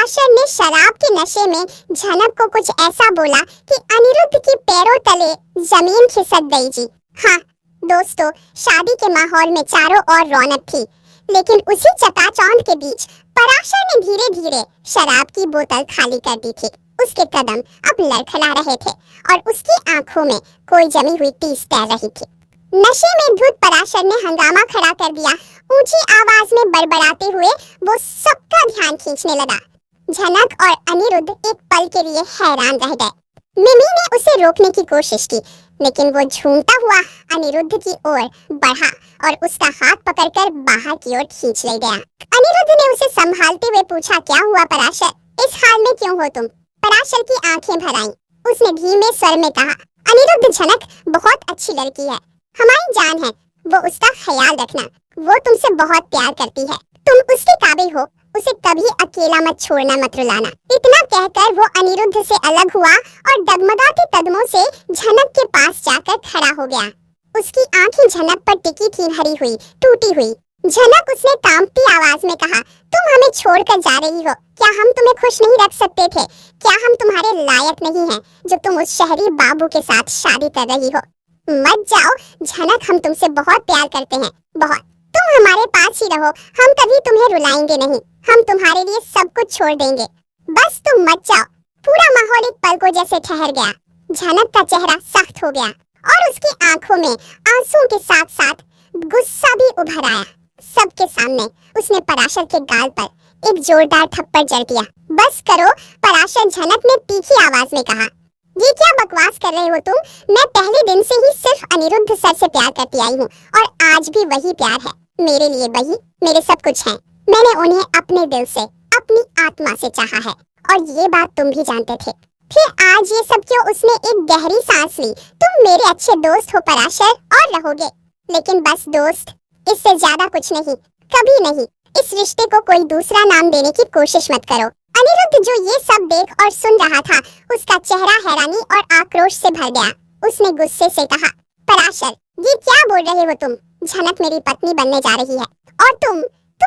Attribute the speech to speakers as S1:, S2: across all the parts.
S1: पराशर ने शराब के नशे में झनक को कुछ ऐसा बोला कि अनिरुद्ध की पैरों तले जमीन खिसक गई जी। हाँ दोस्तों, शादी के माहौल में चारों ओर रौनक थी, लेकिन उसी चकाचौंध के बीच पराशर ने धीरे धीरे शराब की बोतल खाली कर दी थी। उसके कदम अब लड़खड़ा रहे थे और उसकी आंखों में कोई जमी हुई टीस तैर रही थी। नशे में धुत पराशर ने हंगामा खड़ा कर दिया। ऊंची आवाज में बड़बड़ाते हुए वो सबका ध्यान खींचने लगा। झनक और अनिरुद्ध एक पल के लिए हैरान रह गए। मिमी ने उसे रोकने की कोशिश की, लेकिन वो झूमता हुआ अनिरुद्ध की ओर बढ़ा और उसका हाथ पकड़कर बाहर की ओर खींच ले गया। अनिरुद्ध ने उसे संभालते हुए पूछा, क्या हुआ पराशर, इस हाल में क्यों हो तुम? पराशर की आंखें भर आईं। उसने धीमे स्वर में कहा, अनिरुद्ध, झनक बहुत अच्छी लड़की है, हमारी जान है, वो उसका ख्याल रखना, वो तुमसे बहुत प्यार करती है, तुम उसके काबिल हो, उसे कभी अकेला मत छोड़ना, मत रुलाना। इतना कहकर वो अनिरुद्ध से अलग हुआ और डगमगाते कदमों से झनक के पास जाकर खड़ा हो गया। उसकी आंखें झनक पर टिकी थी, भरी हुई, टूटी हुई। झनक, उसने कांपती आवाज में कहा, तुम हमें छोड़कर जा रही हो, क्या हम तुम्हें खुश नहीं रख सकते थे? क्या हम तुम्हारे लायक नहीं हैं जो तुम उस शहरी बाबू के साथ शादी कर रही हो? मत जाओ झनक, हम तुमसे बहुत प्यार करते हैं, बहुत। तुम हमारे पास ही रहो, हम कभी तुम्हें रुलाएंगे नहीं, हम तुम्हारे लिए सब कुछ छोड़ देंगे, बस तुम मत जाओ। पूरा माहौल एक पल को जैसे ठहर गया। झनक का चेहरा सख्त हो गया और उसकी आंखों में आंसुओं के साथ साथ गुस्सा भी उभर आया। सबके सामने उसने पराशर के गाल पर एक जोरदार थप्पड़ जड़ दिया। बस करो पराशर, झनक ने तीखी आवाज में कहा। ये क्या बकवास कर रहे हो तुम? मैं पहले दिन से ही सिर्फ अनिरुद्ध सर से प्यार करती आई हूँ और आज भी वही प्यार है। मेरे लिए वही मेरे सब कुछ है। मैंने उन्हें अपने दिल से, अपनी आत्मा से चाहा है और ये बात तुम भी जानते थे। फिर आज ये सब क्यों? उसने एक गहरी सांस ली। तुम मेरे अच्छे दोस्त हो पराशर, और रहोगे, लेकिन बस दोस्त, इससे ज्यादा कुछ नहीं, कभी नहीं। इस रिश्ते को कोई दूसरा नाम देने की कोशिश मत करो। अनिरुद्ध जो ये सब देख और सुन रहा था, उसका चेहरा हैरानी और आक्रोश से भर गया। उसने गुस्से से कहा, पराशर, ये क्या बोल रहे हो तुम? झनक मेरी पत्नी बनने जा रही है और तुम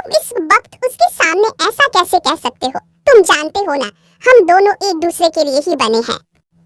S1: इस वक्त उसके सामने ऐसा कैसे कह सकते हो? तुम जानते हो ना, हम दोनों एक दूसरे के लिए ही बने हैं।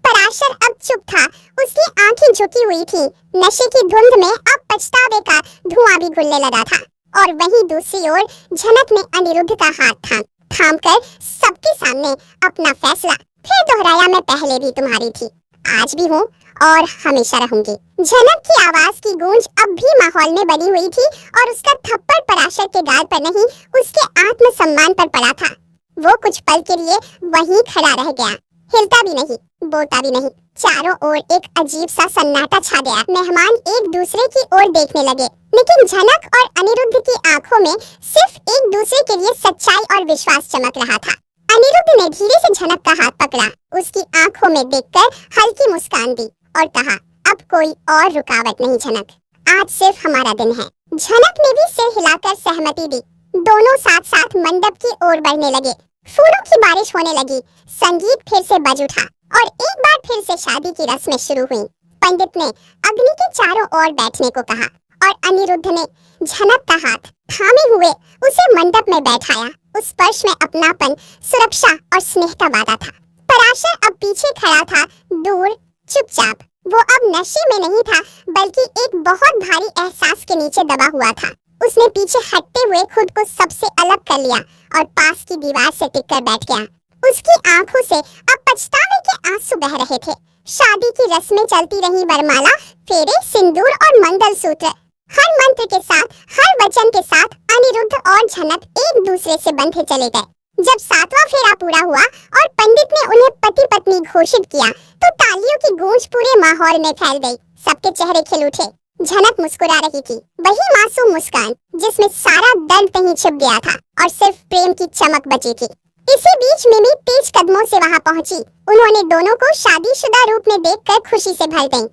S1: पराशर अब चुप था, उसकी आंखें झुकी हुई थी। नशे की धुंध में अब पछतावे का धुआं भी घुलने लगा था। और वहीं दूसरी ओर झनक ने अनिरुद्ध का हाथ थामकर सबके सामने अपना फैसला फिर दोहराया, मैं पहले भी तुम्हारी थी, आज भी हूँ और हमेशा रहूंगी। झनक की आवाज की गूंज अब भी माहौल में बनी हुई थी और उसका थप्पड़ पराशर के गाल पर नहीं, उसके आत्मसम्मान पर पड़ा था। वो कुछ पल के लिए वहीं खड़ा रह गया, हिलता भी नहीं, बोलता भी नहीं। चारों ओर एक अजीब सा सन्नाटा छा गया। मेहमान एक दूसरे की ओर देखने लगे, लेकिन झनक और अनिरुद्ध की आंखों में सिर्फ एक दूसरे के लिए सच्चाई और विश्वास चमक रहा था। अनिरुद्ध ने धीरे से झनक का हाथ पकड़ा, उसकी आंखों में देखकर हल्की मुस्कान दी और कहा, अब कोई और रुकावट नहीं झनक, आज सिर्फ हमारा दिन है। झनक ने भी सिर हिलाकर सहमति दी। दोनों साथ साथ मंडप की ओर बढ़ने लगे। फूलों की बारिश होने लगी, संगीत फिर से बज उठा और एक बार फिर से शादी की रस्में शुरू हुई। पंडित ने अग्नि के चारों ओर बैठने को कहा और अनिरुद्ध ने झनक का हाथ थामे हुए उसे मंडप में बैठाया। उस स्पर्श में अपनापन, सुरक्षा और स्नेह का वादा था। पराशर अब पीछे खड़ा था, दूर, चुपचाप। वो अब नशे में नहीं था, बल्कि एक बहुत भारी एहसास के नीचे दबा हुआ था। उसने पीछे हटते हुए खुद को सबसे अलग कर लिया और पास की दीवार से टिककर बैठ गया। उसकी आंखों से अब पछतावे के आंसू बह रहे थे। शादी की रस्में चलती रहीं, वरमाला, फेरे, सिंदूर और मंगलसूत्र। हर मंत्र के साथ, हर वचन के साथ अनिरुद्ध और झनक एक दूसरे से बंधे चले गए। जब 7वां फेरा पूरा हुआ और पंडित ने उन्हें पति पत्नी घोषित किया, तो तालियों की गूंज पूरे माहौल में फैल गई। सबके चेहरे खिल उठे। झनक मुस्कुरा रही थी, वही मासूम मुस्कान जिसमें सारा दर्द कहीं छिप गया था और सिर्फ प्रेम की चमक बची थी। इसी बीच मिमी तेज कदमों से वहां पहुंची। उन्होंने दोनों को शादीशुदा रूप में देखकर खुशी से भर गईं।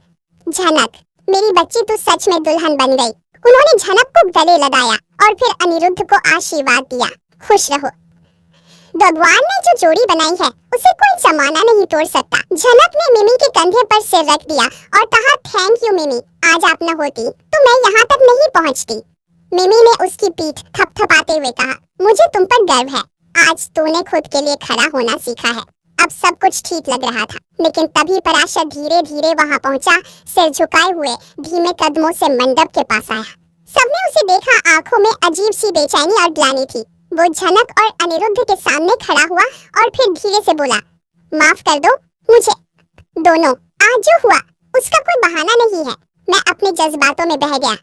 S1: झनक, मेरी बच्ची तो सच में दुल्हन बन गई। उन्होंने झनक को गले लगाया और फिर अनिरुद्ध को आशीर्वाद दिया। खुश रहो, भगवान ने जो जोड़ी बनाई है उसे कोई जमाना नहीं तोड़ सकता। झनक ने मिमी के कंधे पर सिर रख दिया और कहा, थैंक यू मिमी, आज आप न होती तो मैं यहाँ तक नहीं पहुँचती। मिमी ने उसकी पीठ थपथपाते हुए कहा, मुझे तुम पर गर्व है, आज तूने खुद के लिए खड़ा होना सीखा है। अब सब कुछ ठीक लग रहा था, लेकिन तभी पराशर धीरे धीरे वहां पहुंचा, सिर झुकाए हुए धीमे कदमों से मंडप के पास आया। सबने उसे देखा, आंखों में अजीब सी बेचैनी और ग्लानि थी। वो झनक और अनिरुद्ध के सामने खड़ा हुआ और फिर धीरे से बोला, माफ कर दो मुझे दोनों। आज जो हुआ उसका कोई बहाना नहीं है। मैं अपने जज्बातों में बह गया,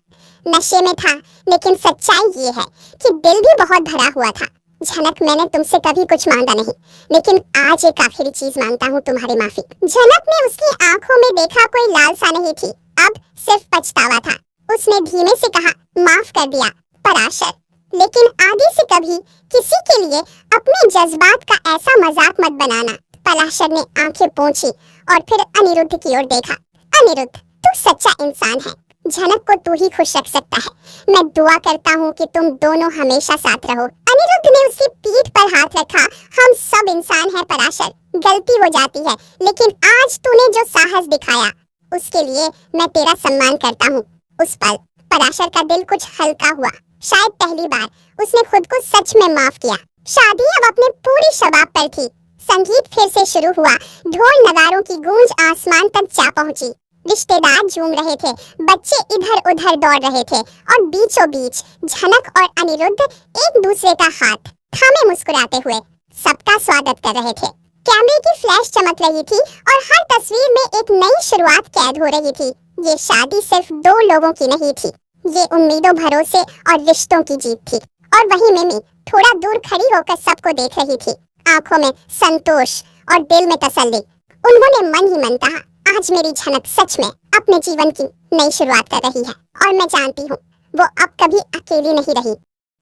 S1: नशे में था। लेकिन सच्चाई ये है कि दिल भी बहुत भरा हुआ था। झनक, मैंने तुमसे कभी कुछ मांगा नहीं, लेकिन आज एक आखिरी चीज मांगता हूँ, तुम्हारी माफी। झनक ने उसकी आंखों में देखा, कोई लालसा नहीं थी, अब सिर्फ पछतावा था। उसने धीमे से कहा, माफ कर दिया पराशर, लेकिन आगे से कभी किसी के लिए अपने जज्बात का ऐसा मजाक मत बनाना। पराशर ने आंखें पोंछी और फिर अनिरुद्ध की ओर देखा। अनिरुद्ध, तू सच्चा इंसान है। झनक को तू ही खुश रख सकता है। मैं दुआ करता हूँ कि तुम दोनों हमेशा साथ रहो। अनिरुद्ध ने उसकी पीठ पर हाथ रखा। हम सब इंसान हैं पराशर, गलती हो जाती है, लेकिन आज तूने जो साहस दिखाया उसके लिए मैं तेरा सम्मान करता हूँ। उस पल पराशर का दिल कुछ हल्का हुआ। शायद पहली बार उसने खुद को सच में माफ किया। शादी अब अपने पूरी शबाब पर थी। संगीत फिर से शुरू हुआ। ढोल नगारों की गूंज आसमान तक जा पहुंची। रिश्तेदार झूम रहे थे, बच्चे इधर उधर दौड़ रहे थे और बीचों बीच झनक और अनिरुद्ध एक दूसरे का हाथ थामे मुस्कुराते हुए सबका स्वागत कर रहे थे। कैमरे की फ्लैश चमक रही थी और हर तस्वीर में एक नई शुरुआत कैद हो रही थी। ये शादी सिर्फ दो लोगों की नहीं थी, ये उम्मीदों, भरोसे और रिश्तों की जीत थी। और वही मिमी थोड़ा दूर खड़ी होकर सबको देख रही थी, आंखों में संतोष और दिल में तसल्ली। उन्होंने मन ही मन कहा, आज मेरी झनक सच में अपने जीवन की नई शुरुआत कर रही है और मैं जानती हूँ वो अब कभी अकेली नहीं रही।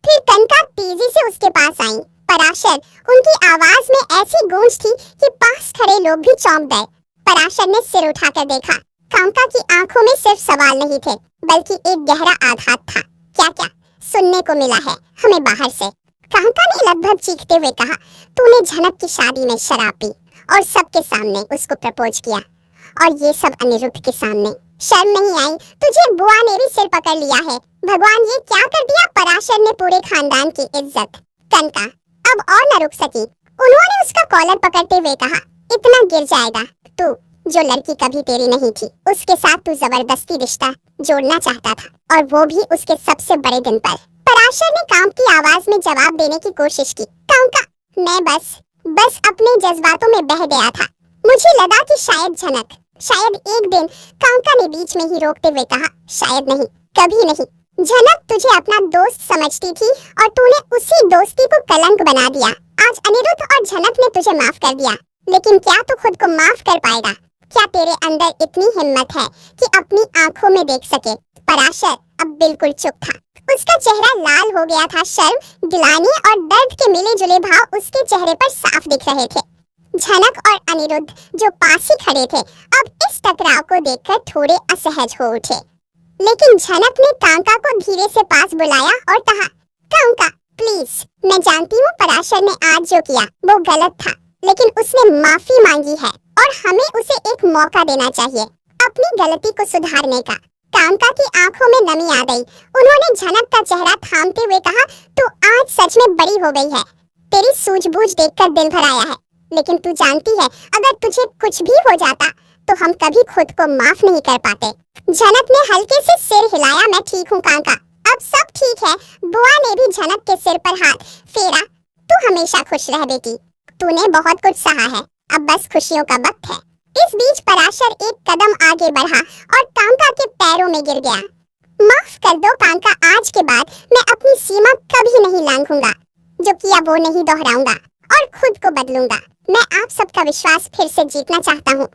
S1: फिर कनका तेजी से उसके पास आई। पराशर, उनकी आवाज में ऐसी गूंज थी कि पास खड़े लोग भी चौंक गए। पराशर ने सिर उठाकर देखा। कांका की आंखों में सिर्फ सवाल नहीं थे, बल्कि एक गहरा आघात था। क्या क्या सुनने को मिला है हमें बाहर से? कांका ने लगभग चीखते हुए कहा, तूने झनक की शादी में शराब पी और सबके सामने उसको प्रपोज किया, और ये सब अनिरुद्ध के सामने। शर्म नहीं आई तुझे? बुआ ने भी सिर पकड़ लिया है। भगवान, ये क्या कर दिया? पराशर ने पूरे खानदान की इज्जत। कनका अब और न रुक सकी। उन्होंने उसका कॉलर पकड़ते हुए कहा, इतना गिर जाएगा तू? जो लड़की कभी तेरी नहीं थी, उसके साथ तू जबरदस्ती रिश्ता जोड़ना चाहता था, और वो भी उसके सबसे बड़े दिन पर। पराशर ने काम की आवाज में जवाब देने की कोशिश की। कांका, मैं बस अपने जज्बातों में बह गया था। मुझे लगा कि शायद एक दिन। कांका ने बीच में ही रोकते हुए कहा, शायद नहीं, कभी नहीं। झनक तुझे अपना दोस्त समझती थी और तूने उसी दोस्ती को कलंक बना दिया। आज अनिरुद्ध और झनक ने तुझे माफ कर दिया, लेकिन क्या तू खुद को माफ कर पाएगा? क्या तेरे अंदर इतनी हिम्मत है कि अपनी आंखों में देख सके? पराशर अब बिल्कुल चुप था। उसका चेहरा लाल हो गया था। शर्म, गिलानी और दर्द के मिले जुले भाव उसके चेहरे पर साफ दिख रहे थे। झनक और अनिरुद्ध जो पास ही खड़े थे, अब इस टकराव को देखकर थोड़े असहज हो उठे। लेकिन झनक ने कांका को धीरे से पास बुलाया और कहा, कांका प्लीज, मैं जानती हूँ पराशर ने आज जो किया वो गलत था, लेकिन उसने माफी मांगी है और हमें उसे एक मौका देना चाहिए अपनी गलती को सुधारने का। कांका की आंखों में नमी आ गई। उन्होंने झनक का चेहरा थामते हुए कहा, तू आज सच में बड़ी हो गई है। तेरी सूझबूझ देखकर दिल भर आया है, लेकिन तू जानती है अगर तुझे कुछ भी हो जाता तो हम कभी खुद को माफ नहीं कर पाते। झनक ने हल्के से सिर हिलाया। मैं ठीक हूँ कांका, अब सब ठीक है। बुआ ने भी झनक के सिर पर हाथ फेरा। तू हमेशा खुश रह बेटी, तूने बहुत कुछ सहा है, अब बस खुशियों का वक्त है। इस बीच पराशर एक कदम आगे बढ़ा और कांका के पैरों में गिर गया। माफ कर दो कांका, आज के बाद मैं अपनी सीमा कभी नहीं लांघूंगा। जो किया वो नहीं दोहराऊंगा और खुद को बदलूंगा। मैं आप सबका विश्वास फिर से जीतना चाहता हूँ।